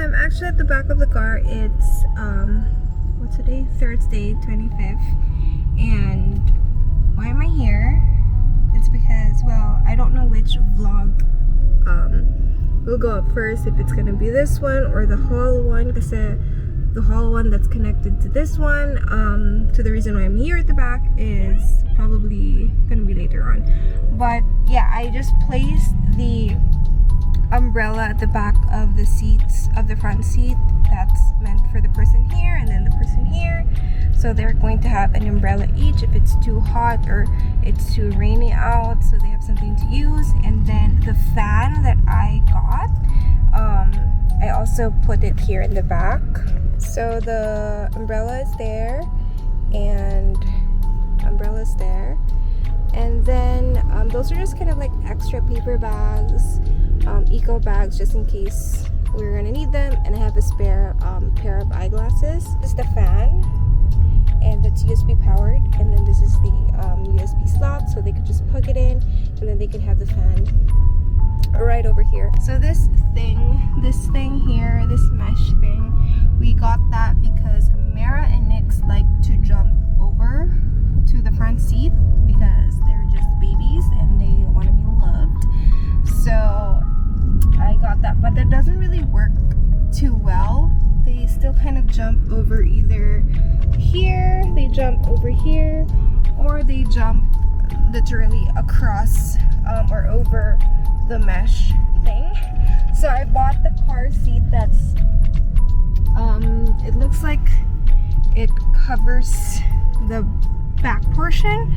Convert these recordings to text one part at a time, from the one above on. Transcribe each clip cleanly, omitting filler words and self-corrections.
I'm actually at the back of the car. It's what's today? Thursday, 25th. And why am I here? It's because, well, I don't know which vlog will go up first, if it's gonna be this one or the haul one, because the haul one that's connected to this one, to the reason why I'm here at the back, is probably gonna be later on. But yeah, I just placed the umbrella at the back of the seats, of the front seat, that's meant for the person here and then the person here. So they're going to have an umbrella each if it's too hot or it's too rainy out, so they have something to use. And then the fan that I got, I also put it here in the back. So the umbrella is there, and umbrella's there. And then those are just kind of like extra paper bags, eco bags, just in case we're gonna need them. And I have a spare pair of eyeglasses. This is the fan, and it's USB powered. And then this is the USB slot, so they could just plug it in, and then they can have the fan right over here. So this thing here, this mesh thing, we got that because Mara and Nix like to jump over to the front seat because they're just babies and they want to be loved. So I got that, but that doesn't really work too well. They still kind of jump over either here, they jump over here, or they jump literally across or over the mesh thing. So I bought the car seat that's it looks like it covers the back portion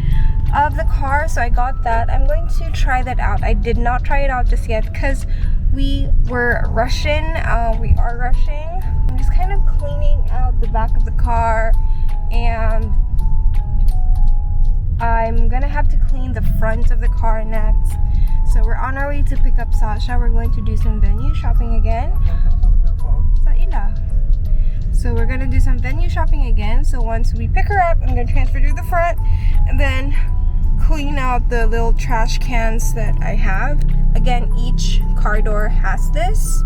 of the car, so I got that. I'm going to try that out. I did not try it out just yet because we were rushing. We are rushing. I'm just kind of cleaning out the back of the car, and I'm gonna have to clean the front of the car next. So we're on our way to pick up Sasha. We're going to do some venue shopping again. So we're gonna do some venue shopping again. So once we pick her up, I'm gonna transfer to the front and then clean out the little trash cans that I have. Again, each car door has this.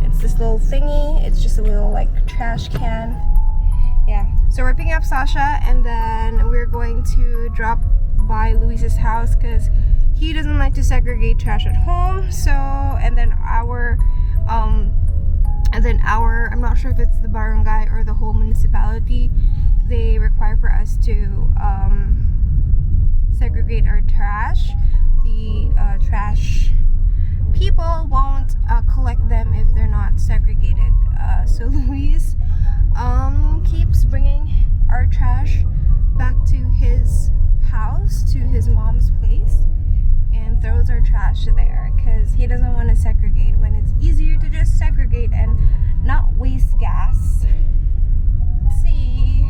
It's this little thingy. It's just a little like trash can. Yeah. So we're picking up Sasha, and then we're going to drop by Luis's house because he doesn't like to segregate trash at home. So, and then our I'm not sure if it's the barangay or the whole municipality, they require for us to segregate our trash. The trash people won't collect them if they're not segregated. So Luis keeps bringing our trash back to his house, to his mom's place, and throws our trash there because he doesn't want to segregate when it's easier to just segregate and not waste gas. Let's see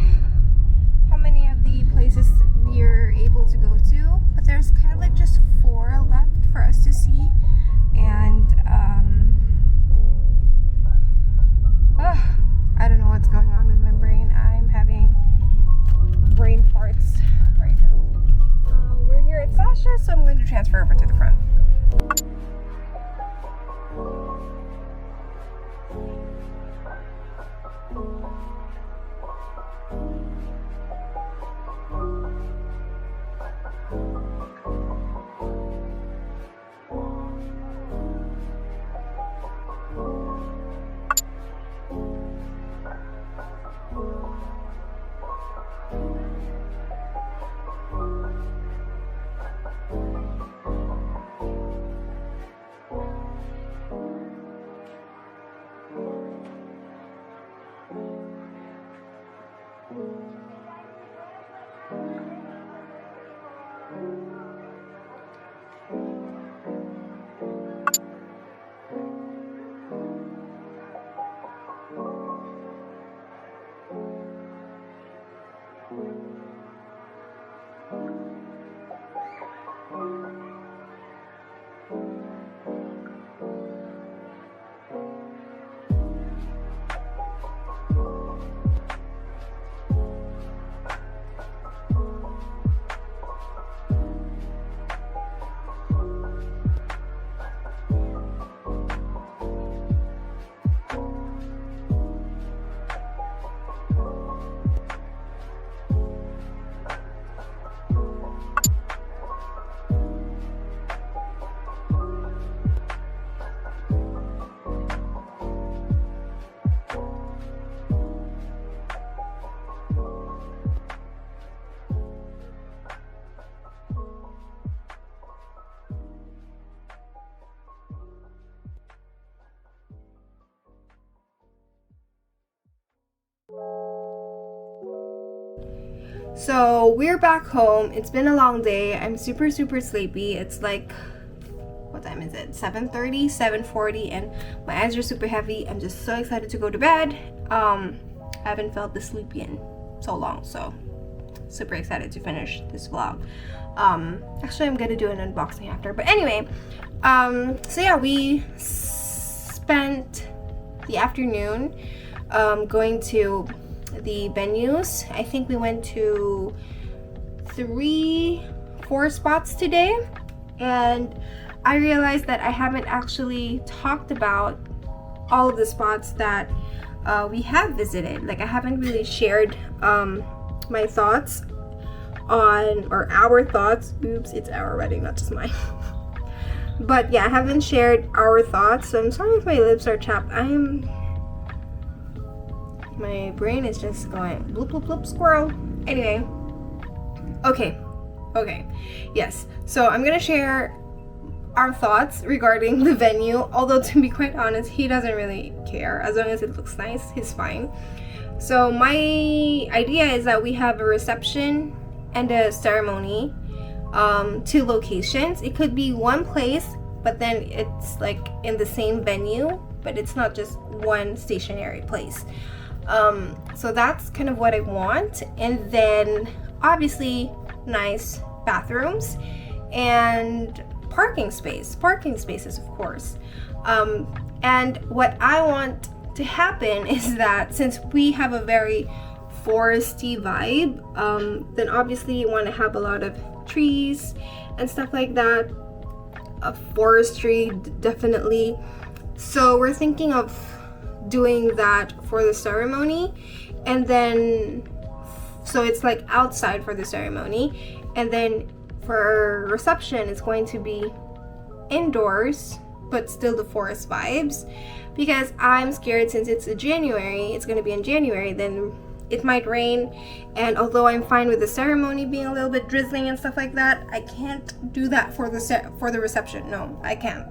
how many of the places we're able to go to, but there's kind of like just 4 left for us to see. And I don't know what's going on with my brain. I'm having brain farts right now. We're here at Sasha, so I'm going to transfer over to the front. So we're back home. It's been a long day. I'm super sleepy. It's like, what time is it? 7:30, 7:40, and my eyes are super heavy. I'm just so excited to go to bed. I haven't felt this sleepy in so long, so super excited to finish this vlog. Actually, I'm gonna do an unboxing after, but anyway, so yeah, we spent the afternoon going to the venues. I think we went to 4 spots today, and I realized that I haven't actually talked about all of the spots that we have visited. Like, I haven't really shared my thoughts on, or our thoughts. Oops, it's our wedding, not just mine. But yeah, I haven't shared our thoughts, so I'm sorry if my lips are chapped. My brain is just going bloop bloop bloop squirrel. Anyway, okay, yes, so I'm gonna share our thoughts regarding the venue, although to be quite honest, he doesn't really care. As long as it looks nice, he's fine. So my idea is that we have a reception and a ceremony, 2 locations. It could be one place, but then it's like in the same venue, but it's not just one stationary place. So that's kind of what I want. And then obviously nice bathrooms and parking spaces, of course. And what I want to happen is that since we have a very foresty vibe, then obviously you want to have a lot of trees and stuff like that. Forestry, definitely. So we're thinking of doing that for the ceremony, and then so it's like outside for the ceremony, and then for reception it's going to be indoors, but still the forest vibes, because I'm scared since it's going to be in January, then it might rain, and although I'm fine with the ceremony being a little bit drizzling and stuff like that, I can't do that for the reception. No, I can't.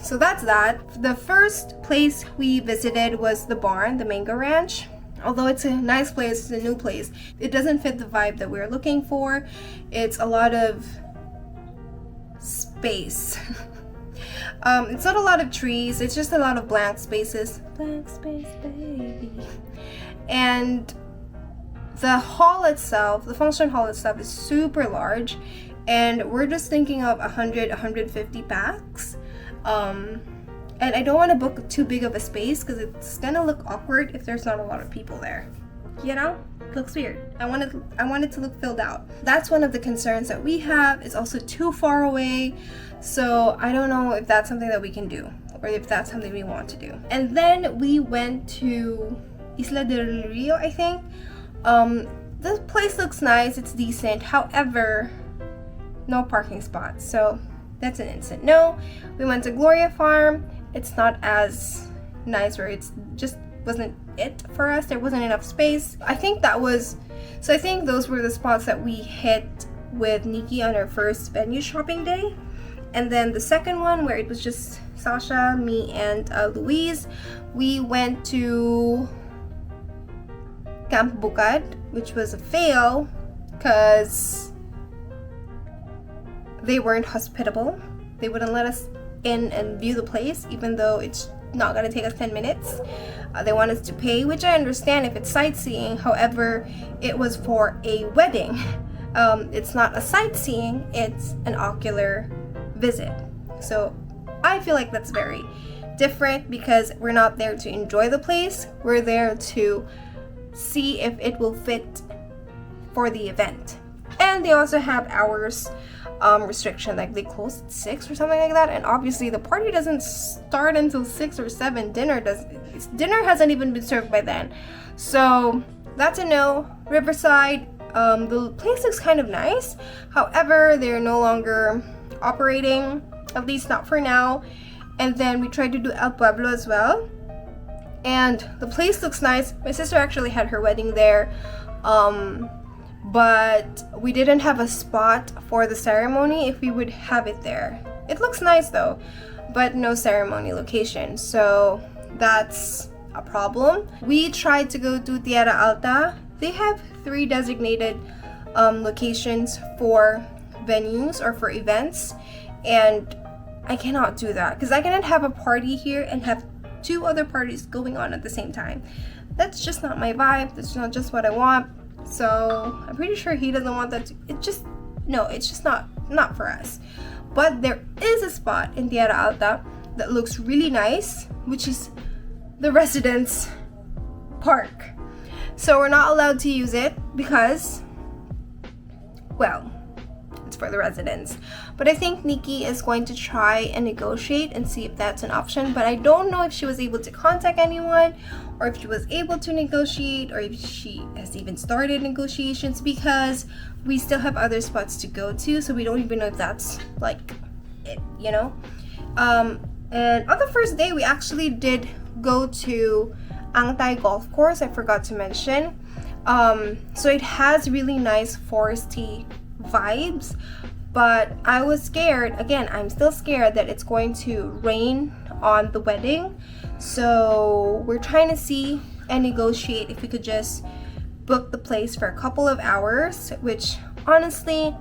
So that's that. The first place we visited was the barn, the Mango Ranch. Although it's a nice place, it's a new place, it doesn't fit the vibe that we're looking for. It's a lot of space. It's not a lot of trees, it's just a lot of blank spaces. Blank space, baby. And the hall itself, the function hall itself, is super large, and we're just thinking of 150 packs. And I don't want to book too big of a space because it's gonna look awkward if there's not a lot of people there. You know, it looks weird. I want it to look filled out. That's one of the concerns that we have. It's also too far away, so I don't know if that's something that we can do, or if that's something we want to do. And then we went to Isla del Rio, I think. This place looks nice, it's decent. However, no parking spots, so that's an instant no. We went to Gloria Farm. It's not as nice, or it's just wasn't it for us. There wasn't enough space. I think those were the spots that we hit with Nikki on our first venue shopping day. And then the second one, where it was just Sasha, me, and Louise, we went to Camp Bukad, which was a fail because they weren't hospitable. They wouldn't let us in and view the place, even though it's not gonna take us 10 minutes. They want us to pay, which I understand if it's sightseeing. However, it was for a wedding. It's not a sightseeing, it's an ocular visit. So I feel like that's very different, because we're not there to enjoy the place, we're there to see if it will fit for the event. And they also have hours restriction, like they close at 6 or something like that, and obviously the party doesn't start until 6 or 7. Dinner hasn't even been served by then, so that's a no. Riverside, the place looks kind of nice, however they're no longer operating, at least not for now. And then we tried to do El Pueblo as well, and the place looks nice. My sister actually had her wedding there, but we didn't have a spot for the ceremony if we would have it there. It looks nice though, but no ceremony location, so that's a problem. We tried to go to Tierra Alta they have 3 designated locations for venues or for events, and I cannot do that because I cannot have a party here and have 2 other parties going on at the same time. That's just not my vibe. That's not just what I want. So I'm pretty sure he doesn't want that. It's just not for us. But there is a spot in Tierra Alta that looks really nice, which is the residence park. So we're not allowed to use it because, well, it's for the residents. But I think Nikki is going to try and negotiate and see if that's an option. But I don't know if she was able to contact anyone, or if she was able to negotiate, or if she has even started negotiations, because we still have other spots to go to, so we don't even know if that's like it, you know. And on the first day, we actually did go to Ang Tai Golf Course. I forgot to mention. So it has really nice foresty vibes, but I was scared. Again, I'm still scared that it's going to rain on the wedding. So we're trying to see and negotiate if we could just book the place for a couple of hours, which honestly,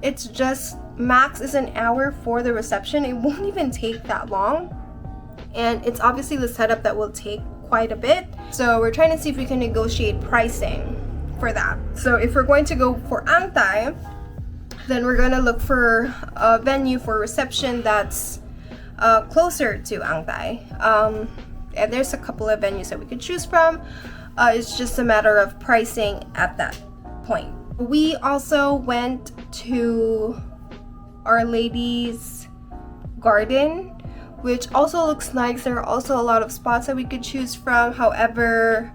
it's just max is an hour for the reception. It won't even take that long, and it's obviously the setup that will take quite a bit. So we're trying to see if we can negotiate pricing for that. So if we're going to go for Ang Tai, then we're gonna look for a venue for reception that's closer to Ang Tai. And there's a couple of venues that we could choose from. It's just a matter of pricing at that point. We also went to Our Lady's Garden, which also looks nice. There are also a lot of spots that we could choose from. However,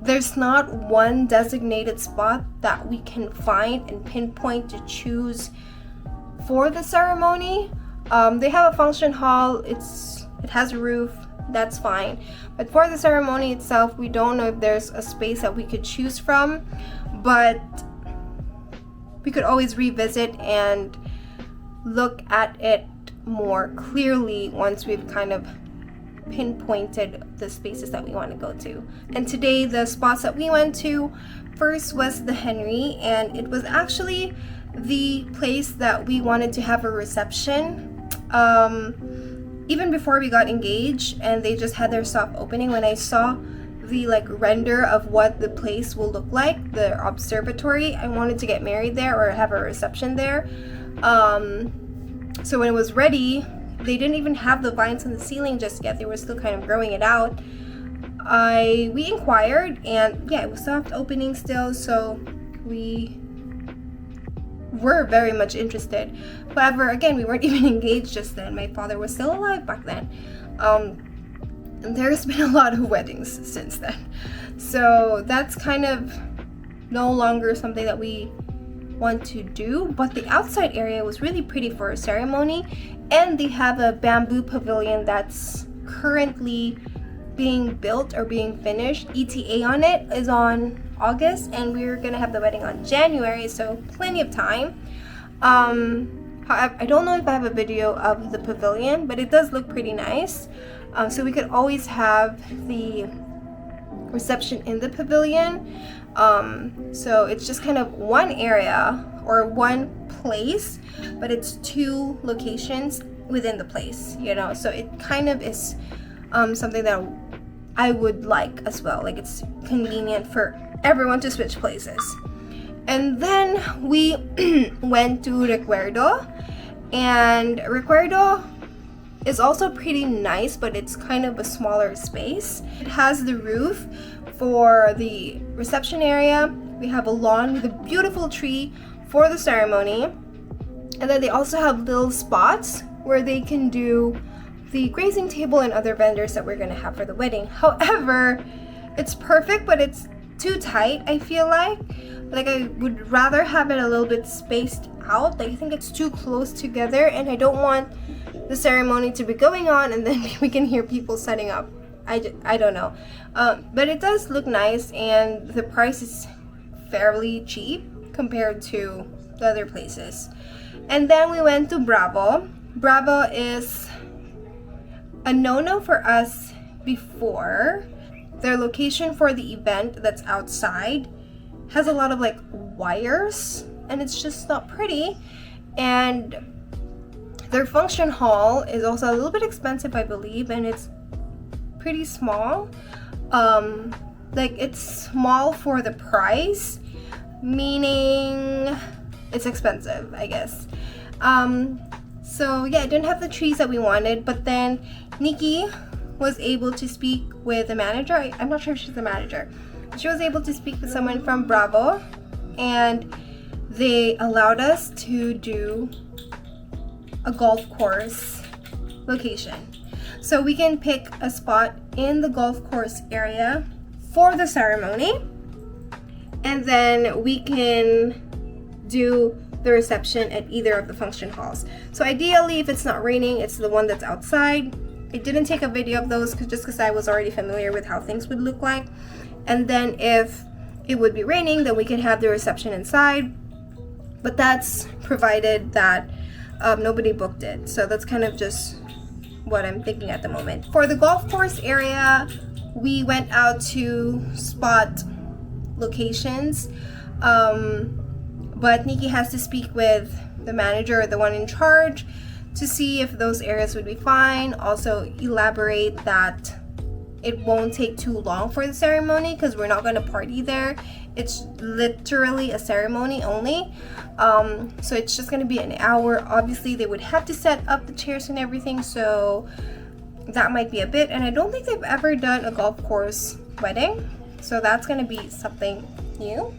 there's not one designated spot that we can find and pinpoint to choose for the ceremony. They have a function hall. It has a roof. That's fine. But for the ceremony itself, we don't know if there's a space that we could choose from. But we could always revisit and look at it more clearly once we've kind of pinpointed the spaces that we want to go to. And today, the spots that we went to, first was the Henry, and it was actually the place that we wanted to have a reception even before we got engaged, and they just had their soft opening. When I saw the render of what the place will look like, the observatory, I wanted to get married there or have a reception there. So when it was ready, they didn't even have the vines on the ceiling just yet. They were still kind of growing it out. We inquired, and yeah, it was soft opening still, so we were very much interested. However, again, we weren't even engaged just then. My father was still alive back then. And there's been a lot of weddings since then. So that's kind of no longer something that we want to do. But the outside area was really pretty for a ceremony. And they have a bamboo pavilion that's currently being built or being finished. ETA on it is on August, and we're gonna have the wedding on January, so plenty of time. However, I don't know if I have a video of the pavilion, but it does look pretty nice. So we could always have the reception in the pavilion. So it's just kind of one area or one place, but it's 2 locations within the place, you know. So it kind of is something that I would like as well. Like, it's convenient for everyone to switch places. And then we went to Recuerdo, and Recuerdo is also pretty nice, but it's kind of a smaller space. It has the roof for the reception area. We have a lawn with a beautiful tree for the ceremony, and then they also have little spots where they can do the grazing table and other vendors that we're gonna have for the wedding. However, it's perfect, but it's too tight, I feel like. Like, I would rather have it a little bit spaced out. Like, I think it's too close together, and I don't want the ceremony to be going on and then we can hear people setting up. I don't know. But it does look nice, and the price is fairly cheap compared to the other places. And then we went to Bravo. Bravo is a no-no for us before. their location for the event that's outside has a lot of like wires, and it's just not pretty. And their function hall is also a little bit expensive, I believe, and it's pretty small. Like it's small for the price, meaning it's expensive, I guess. So yeah, it didn't have the trees that we wanted, but then Nikki was able to speak with the manager. I'm not sure if she's the manager. She was able to speak with someone from Bravo, and they allowed us to do a golf course location. So we can pick a spot in the golf course area for the ceremony, and then we can do the reception at either of the function halls. So ideally, if it's not raining, it's the one that's outside. I didn't take a video of those just because I was already familiar with how things would look like. And then if it would be raining, then we could have the reception inside. But that's provided that nobody booked it. So that's kind of just what I'm thinking at the moment. For the golf course area, we went out to spot locations. But Nikki has to speak with the manager, the one in charge, to see if those areas would be fine. Also elaborate that it won't take too long for the ceremony because we're not going to party there. It's literally a ceremony only. So it's just going to be an hour. Obviously they would have to set up the chairs and everything, so that might be a bit. And I don't think they've ever done a golf course wedding, so that's going to be something new.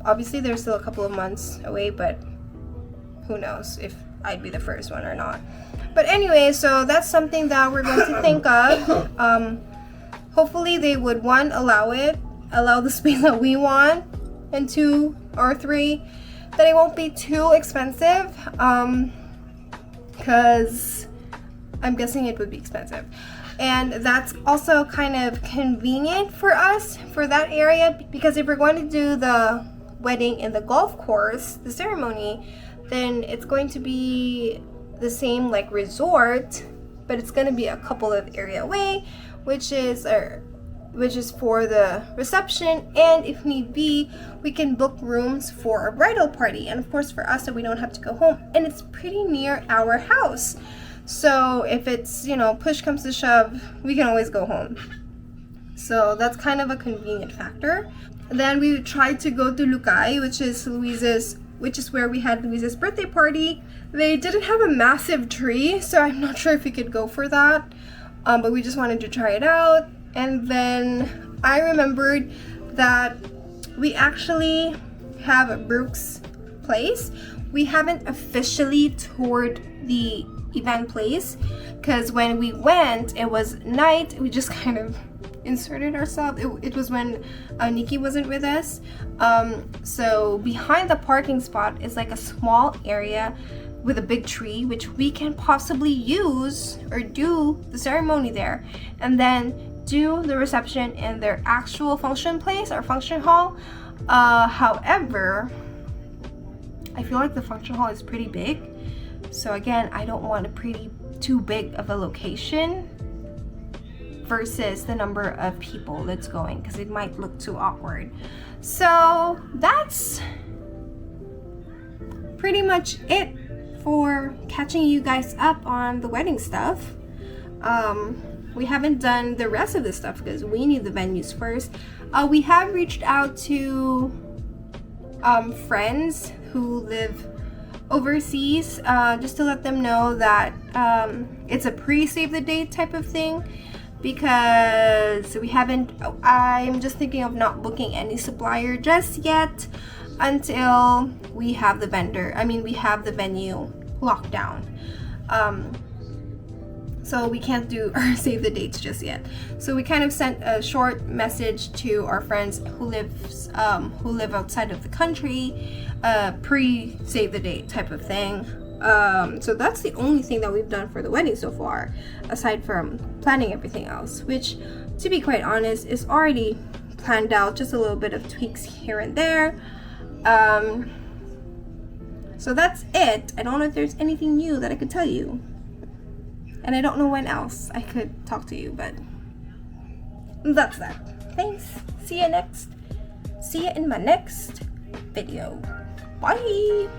Obviously there's still a couple of months away, but who knows if I'd be the first one or not. But anyway, so that's something that we're going to think of. Hopefully they would, one, allow the space that we want, and 2 or 3, that it won't be too expensive, because I'm guessing it would be expensive. And that's also kind of convenient for us for that area, because if we're going to do the wedding in the golf course, the ceremony, then it's going to be the same like resort, but it's going to be a couple of area away, which is for the reception. And if need be, we can book rooms for a bridal party, and of course for us, so we don't have to go home, and it's pretty near our house. So if it's, you know, push comes to shove, we can always go home. So that's kind of a convenient factor. Then we tried to go to Lucay, which is where we had Louise's birthday party. They didn't have a massive tree, so I'm not sure if we could go for that. But we just wanted to try it out. And then I remembered that we actually have Brooke's place. We haven't officially toured the event place, because when we went, it was night. We just kind of inserted ourselves. It was when Nikki wasn't with us. So behind the parking spot is like a small area with a big tree, which we can possibly use or do the ceremony there, and then do the reception in their actual function place or function hall. However, I feel like the function hall is pretty big, so again, I don't want too big of a location versus the number of people that's going, because it might look too awkward. So that's pretty much it for catching you guys up on the wedding stuff. We haven't done the rest of the stuff because we need the venues first. We have reached out to friends who live overseas, just to let them know that it's a pre-save the date type of thing, because I'm just thinking of not booking any supplier just yet until we have the venue locked down. So we can't do our save the dates just yet. So we kind of sent a short message to our friends who live outside of the country, pre-save the date type of thing. So that's the only thing that we've done for the wedding so far, aside from planning everything else, which, to be quite honest, is already planned out, just a little bit of tweaks here and there. So that's it. I don't know if there's anything new that I could tell you, and I don't know when else I could talk to you, but that's that. Thanks. See you in my next video. Bye.